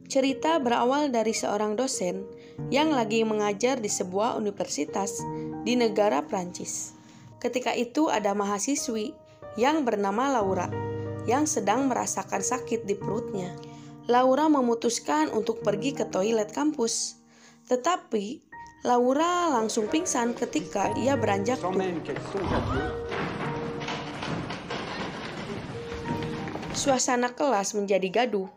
Cerita berawal dari seorang dosen yang lagi mengajar di sebuah universitas di negara Prancis. Ketika itu ada mahasiswi yang bernama Laura yang sedang merasakan sakit di perutnya. Laura memutuskan untuk pergi ke toilet kampus. Tetapi Laura langsung pingsan ketika ia beranjak turun. Suasana kelas menjadi gaduh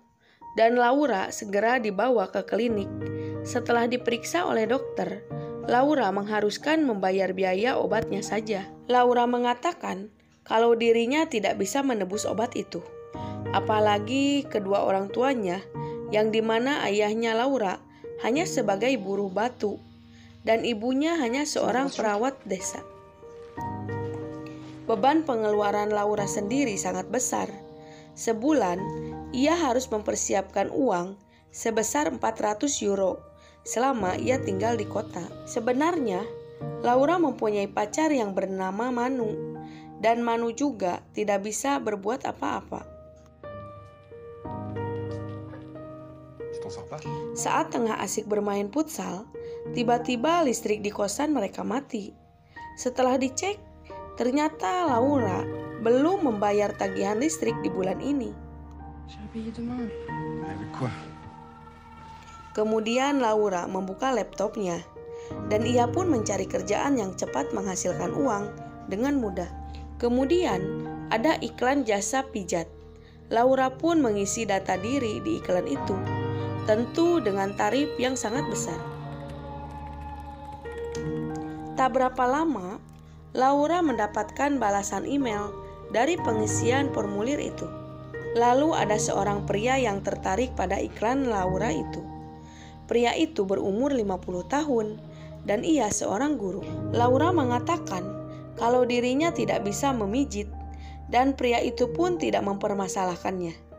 dan Laura segera dibawa ke klinik. Setelah diperiksa oleh dokter, Laura mengharuskan membayar biaya obatnya saja. Laura mengatakan kalau dirinya tidak bisa menebus obat itu. Apalagi kedua orang tuanya, yang dimana ayahnya Laura hanya sebagai buruh batu dan ibunya hanya seorang perawat desa. Beban pengeluaran Laura sendiri sangat besar. Sebulan, ia harus mempersiapkan uang sebesar 400 euro selama ia tinggal di kota. Sebenarnya, Laura mempunyai pacar yang bernama Manu, dan Manu juga tidak bisa berbuat apa-apa. Saat tengah asik bermain futsal, tiba-tiba listrik di kosan mereka mati. Setelah dicek, ternyata Laura belum membayar tagihan listrik di bulan ini. Kemudian Laura membuka laptopnya, dan ia pun mencari kerjaan yang cepat menghasilkan uang dengan mudah. Kemudian ada iklan jasa pijat. Laura pun mengisi data diri di iklan itu, tentu dengan tarif yang sangat besar. Tak berapa lama, Laura mendapatkan balasan email dari pengisian formulir itu. Lalu ada seorang pria yang tertarik pada iklan Laura itu. Pria itu berumur 50 tahun dan ia seorang guru. Laura mengatakan kalau dirinya tidak bisa memijit dan pria itu pun tidak mempermasalahkannya.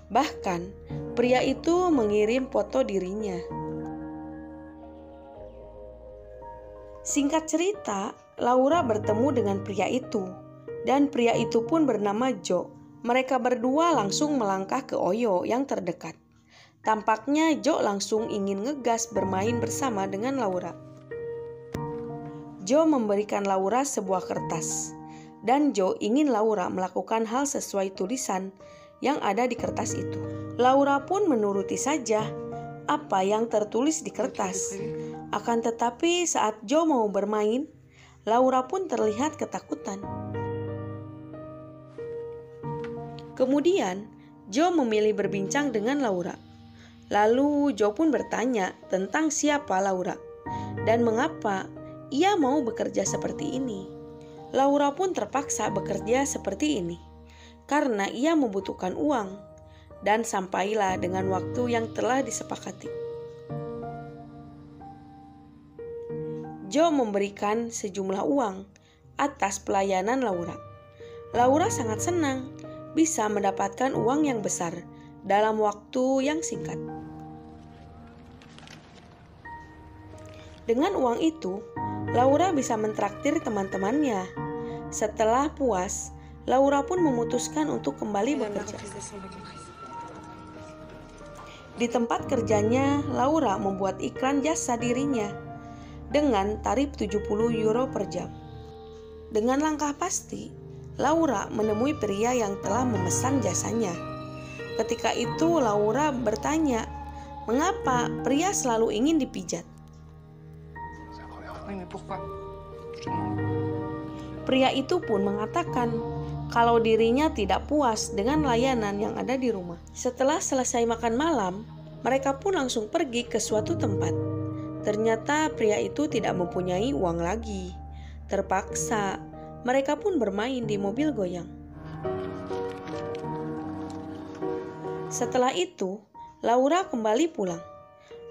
Bahkan pria itu mengirim foto dirinya. Singkat cerita, Laura bertemu dengan pria itu. Dan pria itu pun bernama Joe. Mereka berdua langsung melangkah ke Oyo yang terdekat. Tampaknya Joe langsung ingin ngegas bermain bersama dengan Laura. Joe memberikan Laura sebuah kertas. Dan Joe ingin Laura melakukan hal sesuai tulisan yang ada di kertas itu. Laura pun menuruti saja apa yang tertulis di kertas. Akan tetapi saat Joe mau bermain, Laura pun terlihat ketakutan. Kemudian, Joe memilih berbincang dengan Laura. Lalu Joe pun bertanya tentang siapa Laura dan mengapa ia mau bekerja seperti ini. Laura pun terpaksa bekerja seperti ini karena ia membutuhkan uang, dan sampailah dengan waktu yang telah disepakati. Joe memberikan sejumlah uang atas pelayanan Laura. Laura sangat senang bisa mendapatkan uang yang besar dalam waktu yang singkat. Dengan uang itu, Laura bisa mentraktir teman-temannya. Setelah puas, Laura pun memutuskan untuk kembali bekerja. Di tempat kerjanya, Laura membuat iklan jasa dirinya dengan tarif 70 euro per jam. Dengan langkah pasti, Laura menemui pria yang telah memesan jasanya. Ketika itu Laura bertanya, mengapa pria selalu ingin dipijat? Pria itu pun mengatakan kalau dirinya tidak puas dengan layanan yang ada di rumah. Setelah selesai makan malam, mereka pun langsung pergi ke suatu tempat. Ternyata pria itu tidak mempunyai uang lagi. Terpaksa, mereka pun bermain di mobil goyang. Setelah itu, Laura kembali pulang.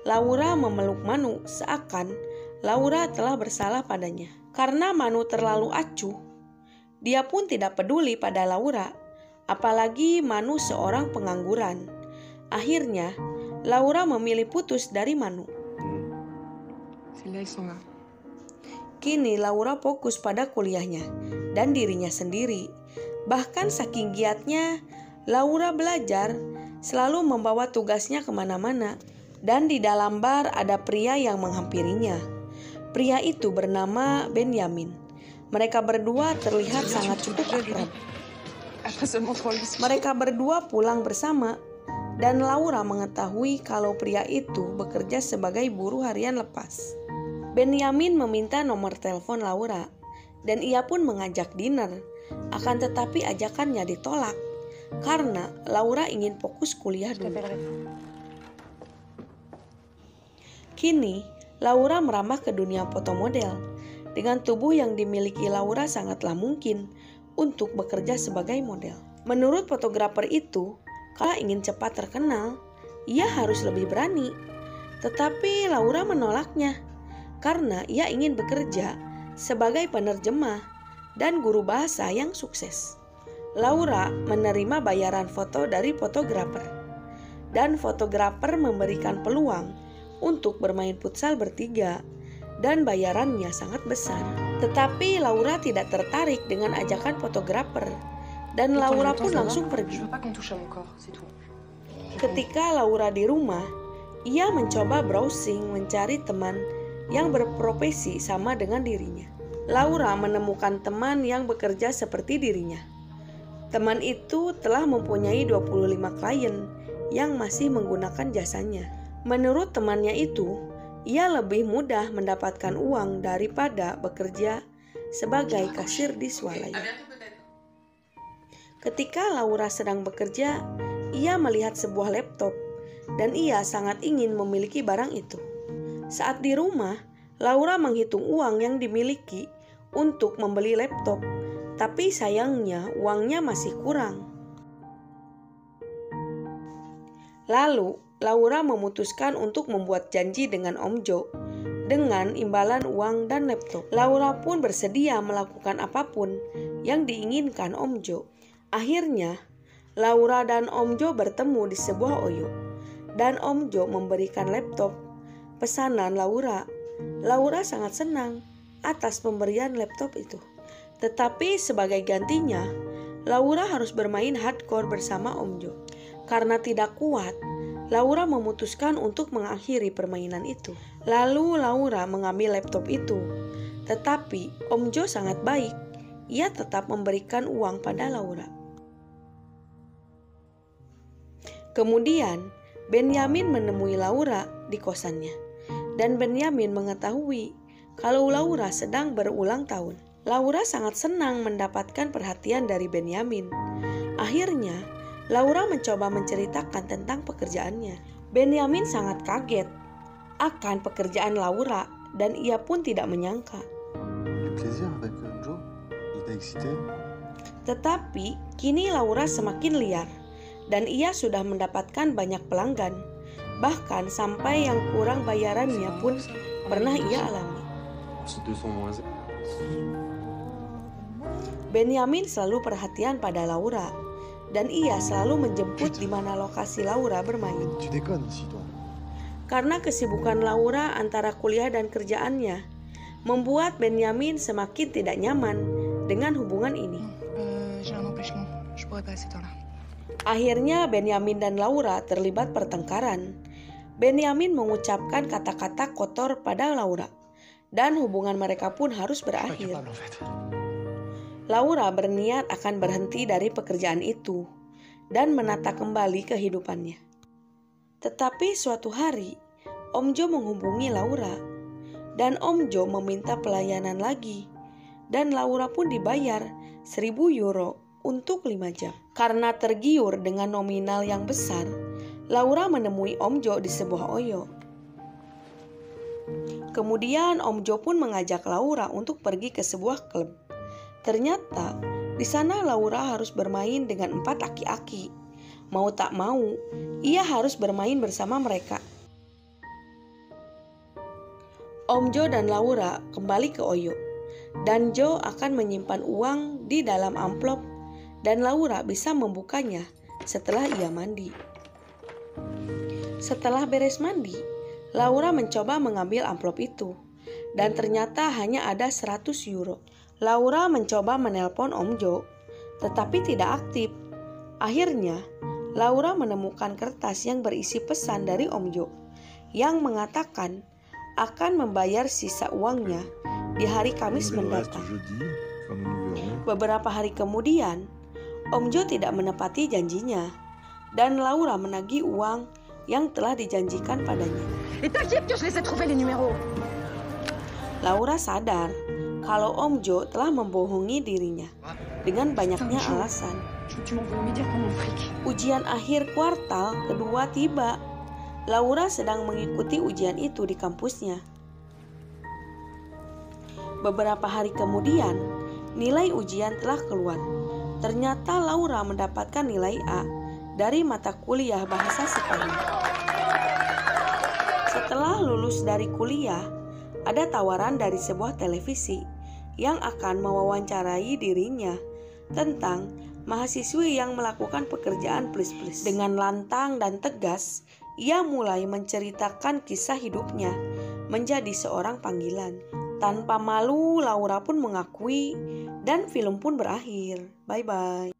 Laura memeluk Manu seakan Laura telah bersalah padanya. Karena Manu terlalu acuh, dia pun tidak peduli pada Laura, apalagi Manu seorang pengangguran. Akhirnya, Laura memilih putus dari Manu. Kini Laura fokus pada kuliahnya dan dirinya sendiri. Bahkan saking giatnya, Laura belajar selalu membawa tugasnya kemana-mana. Dan di dalam bar ada pria yang menghampirinya. Pria itu bernama Benjamin. Mereka berdua terlihat sangat cukup akrab. Mereka berdua pulang bersama, dan Laura mengetahui kalau pria itu bekerja sebagai buruh harian lepas. Benjamin meminta nomor telepon Laura, dan ia pun mengajak dinner. Akan tetapi ajakannya ditolak, karena Laura ingin fokus kuliah dulu. Kini, Laura merambah ke dunia fotomodel. Dengan tubuh yang dimiliki Laura sangatlah mungkin untuk bekerja sebagai model. Menurut fotografer itu, kalau ingin cepat terkenal, ia harus lebih berani. Tetapi Laura menolaknya, karena ia ingin bekerja sebagai penerjemah dan guru bahasa yang sukses. Laura menerima bayaran foto dari fotografer, dan fotografer memberikan peluang untuk bermain futsal bertiga, dan bayarannya sangat besar. Tetapi Laura tidak tertarik dengan ajakan fotografer, dan Laura pun langsung pergi. Ketika Laura di rumah, ia mencoba browsing mencari teman yang berprofesi sama dengan dirinya. Laura menemukan teman yang bekerja seperti dirinya. Teman itu telah mempunyai 25 klien yang masih menggunakan jasanya. Menurut temannya itu, ia lebih mudah mendapatkan uang daripada bekerja sebagai kasir di swalaya. Ketika Laura sedang bekerja, ia melihat sebuah laptop dan ia sangat ingin memiliki barang itu. Saat di rumah, Laura menghitung uang yang dimiliki untuk membeli laptop, tapi sayangnya uangnya masih kurang. Lalu, Laura memutuskan untuk membuat janji dengan Om Jo dengan imbalan uang dan laptop. Laura pun bersedia melakukan apapun yang diinginkan Om Jo. Akhirnya, Laura dan Om Jo bertemu di sebuah oyo, dan Om Jo memberikan laptop pesanan Laura. Laura sangat senang atas pemberian laptop itu. Tetapi sebagai gantinya, Laura harus bermain hardcore bersama Om Jo. Karena tidak kuat, Laura memutuskan untuk mengakhiri permainan itu. Lalu Laura mengambil laptop itu. Tetapi Om Jo sangat baik. Ia tetap memberikan uang pada Laura. Kemudian Benjamin menemui Laura di kosannya. Dan Benjamin mengetahui kalau Laura sedang berulang tahun. Laura sangat senang mendapatkan perhatian dari Benjamin. Akhirnya, Laura mencoba menceritakan tentang pekerjaannya. Benjamin sangat kaget akan pekerjaan Laura dan ia pun tidak menyangka. Tetapi kini Laura semakin liar dan ia sudah mendapatkan banyak pelanggan. Bahkan sampai yang kurang bayarannya pun pernah ia alami. Benjamin selalu perhatian pada Laura. Dan ia selalu menjemput di mana lokasi Laura bermain. Karena kesibukan Laura antara kuliah dan kerjaannya, membuat Benjamin semakin tidak nyaman dengan hubungan ini. Akhirnya Benjamin dan Laura terlibat pertengkaran. Benjamin mengucapkan kata-kata kotor pada Laura, dan hubungan mereka pun harus berakhir. Laura berniat akan berhenti dari pekerjaan itu dan menata kembali kehidupannya. Tetapi suatu hari, Om Jo menghubungi Laura, dan Om Jo meminta pelayanan lagi, dan Laura pun dibayar 1.000 euro untuk 5 jam. Karena tergiur dengan nominal yang besar, Laura menemui Om Jo di sebuah oyo. Kemudian Om Jo pun mengajak Laura untuk pergi ke sebuah klub. Ternyata di sana Laura harus bermain dengan 4 aki-aki. Mau tak mau, ia harus bermain bersama mereka. Om Jo dan Laura kembali ke oyo, dan Jo akan menyimpan uang di dalam amplop, dan Laura bisa membukanya setelah ia mandi. Setelah beres mandi, Laura mencoba mengambil amplop itu, dan ternyata hanya ada 100 euro. Laura mencoba menelpon Om Jo, tetapi tidak aktif. Akhirnya, Laura menemukan kertas yang berisi pesan dari Om Jo yang mengatakan akan membayar sisa uangnya di hari Kamis mendatang. Beberapa hari kemudian, Om Jo tidak menepati janjinya dan Laura menagih uang yang telah dijanjikan padanya. Laura sadar kalau Om Jo telah membohongi dirinya dengan banyaknya alasan. Ujian akhir kuartal kedua tiba. Laura sedang mengikuti ujian itu di kampusnya. Beberapa hari kemudian, nilai ujian telah keluar. Ternyata Laura mendapatkan nilai A dari mata kuliah bahasa Spanyol. Setelah lulus dari kuliah, ada tawaran dari sebuah televisi yang akan mewawancarai dirinya tentang mahasiswi yang melakukan pekerjaan plus-plus. Dengan lantang dan tegas, ia mulai menceritakan kisah hidupnya menjadi seorang panggilan. Tanpa malu, Laura pun mengakui dan film pun berakhir. Bye-bye.